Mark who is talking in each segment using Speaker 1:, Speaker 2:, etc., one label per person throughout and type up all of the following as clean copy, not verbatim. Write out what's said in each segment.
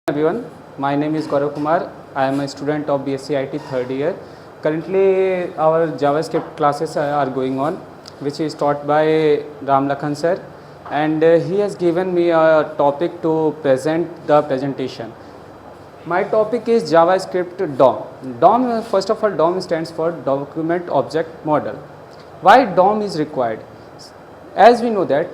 Speaker 1: Everyone, my name is Gaurav Kumar. I am a student of BSc IT third year. Currently, our JavaScript classes are going on, which is taught by Ram Lakhan sir, and he has given me a topic to present the presentation. My topic is JavaScript DOM. DOM, first of all, DOM stands for Document Object Model. Why DOM is required? As we know that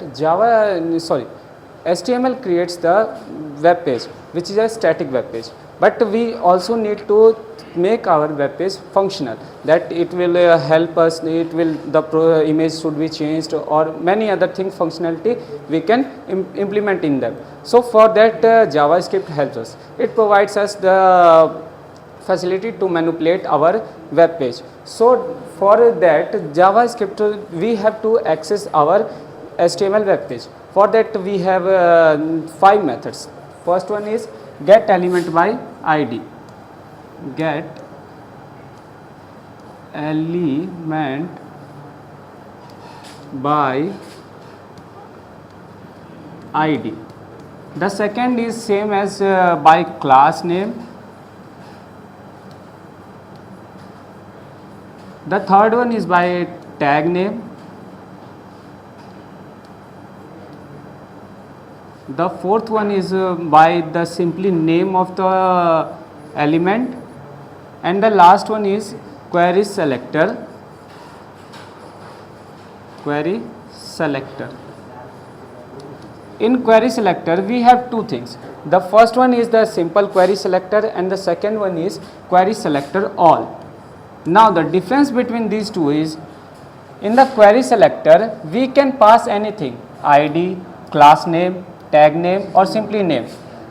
Speaker 1: HTML creates the web page, which is a static web page, but we also need to make our web page functional, that it will help us, the image should be changed, or many other things functionality we can implement in them. So for that JavaScript helps us. It provides us the facility to manipulate our web page. So for that JavaScript we have to access our HTML web page. For that we have 5 methods. First one is get element by ID. Get element by ID. The second is same as by class name. The third one is by tag name. The fourth one is by the simply name of the element, and the last one is query selector. Query selector. In query selector we have two things. The first one is the simple query selector, and the second one is query selector all. Now the difference between these two is, in the query selector we can pass anything, ID, class name, tag name, or simply name.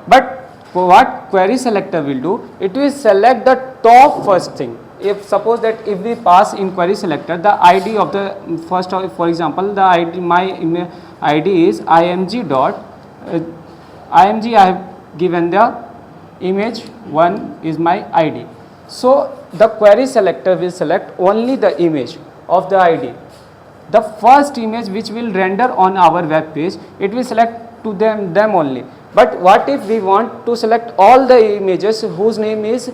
Speaker 1: But what query selector will do, it will select the top first thing. If suppose that if we pass in query selector the ID of the first, for example, the ID, my ID is img dot img, I have given the image 1 is my ID. So the query selector will select only the image of the ID. The first image which will render on our web page, it will select to them only. But what if we want to select all the images whose name is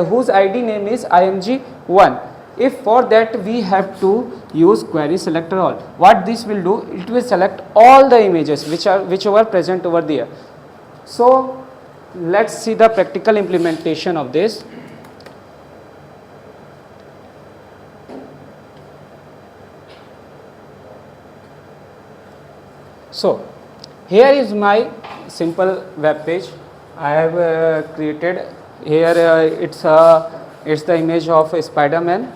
Speaker 1: whose ID name is img1? If for that we have to use query selector all. What this will do, it will select all the images whichever present over there. So let's see the practical implementation of this. So here is my simple web page I have created. Here it's the image of Spider-Man.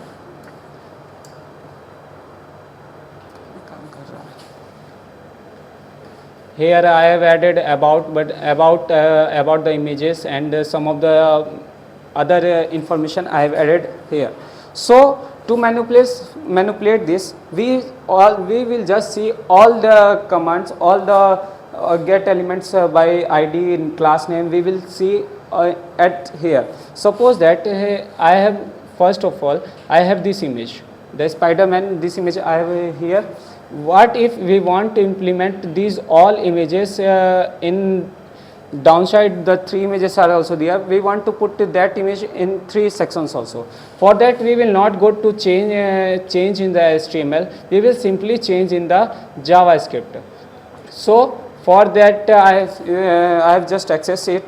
Speaker 1: Here I have added about the images, and some of the other information I have added here. So to manipulate this, we will just see all the commands, all the get elements by ID in class name we will see at here. Suppose that I have, first of all, I have this image, the Spider-Man, this image I have here. What if we want to implement these all images in downside, the 3 images are also there, we want to put that image in 3 sections also. For that we will not go to change in the HTML, we will simply change in the JavaScript. So for that I have just accessed it.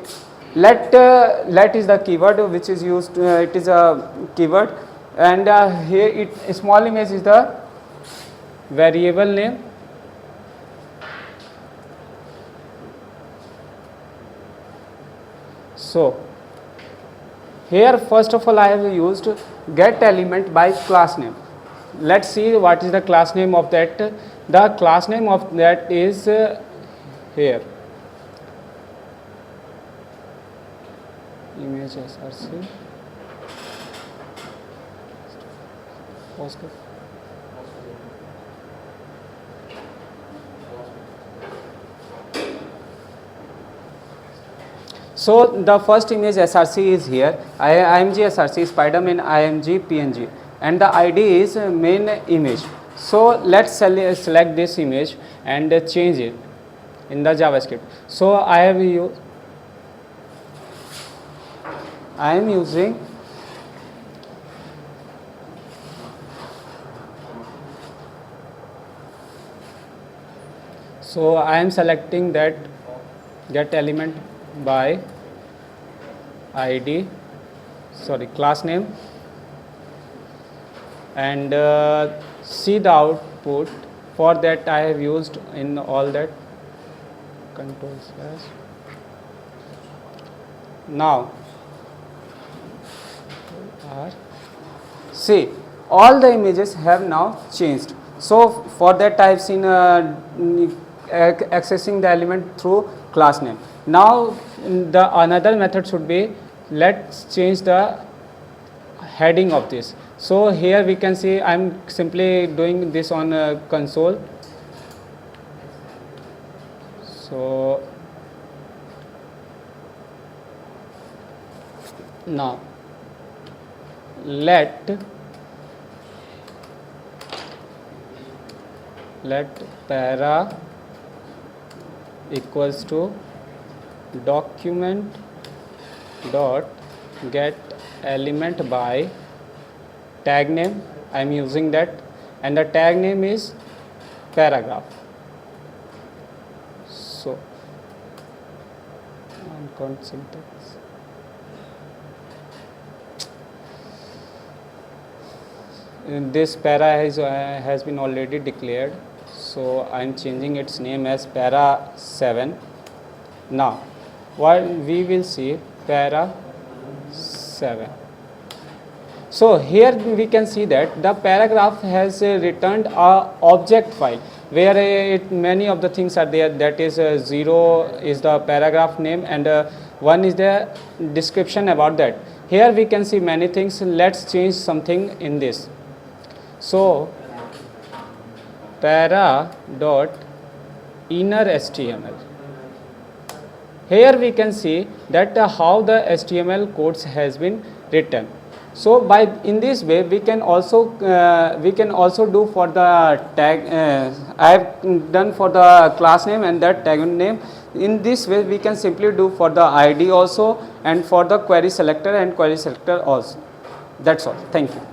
Speaker 1: Let is the keyword which is used, it is a keyword, and here small image is the variable name. So here first of all I have used get element by class name. Let's see what is the class name of that. The class name of that is here image src. So the first image src is here, img src, Spider-Man img png, and the ID is main image. So let's select this image and change it in the JavaScript. So I have used I am using so I am selecting that get element by id, sorry, class name, and see the output. For that I have used in all that control slash. Now see, all the images have now changed. So for that I have seen accessing the element through class name. Now the another method should be, let's change the heading of this. So here we can see I am simply doing this on console. So now let para equals to document dot get element by tag name. I am using that, and the tag name is paragraph. So uncount syntax. This para has been already declared, so I am changing its name as para 7. Now what we will see, para 7. So here we can see that the paragraph has returned a object file where many of the things are there. That is 0 is the paragraph name, and 1 is the description about that. Here we can see many things. Let's change something in this. So para dot inner HTML. Here we can see that how the HTML codes has been written. So by in this way we can also do for the tag. I have done for the class name and that tag name. In this way we can simply do for the ID also, and for the query selector and query selector also. That's all. Thank you.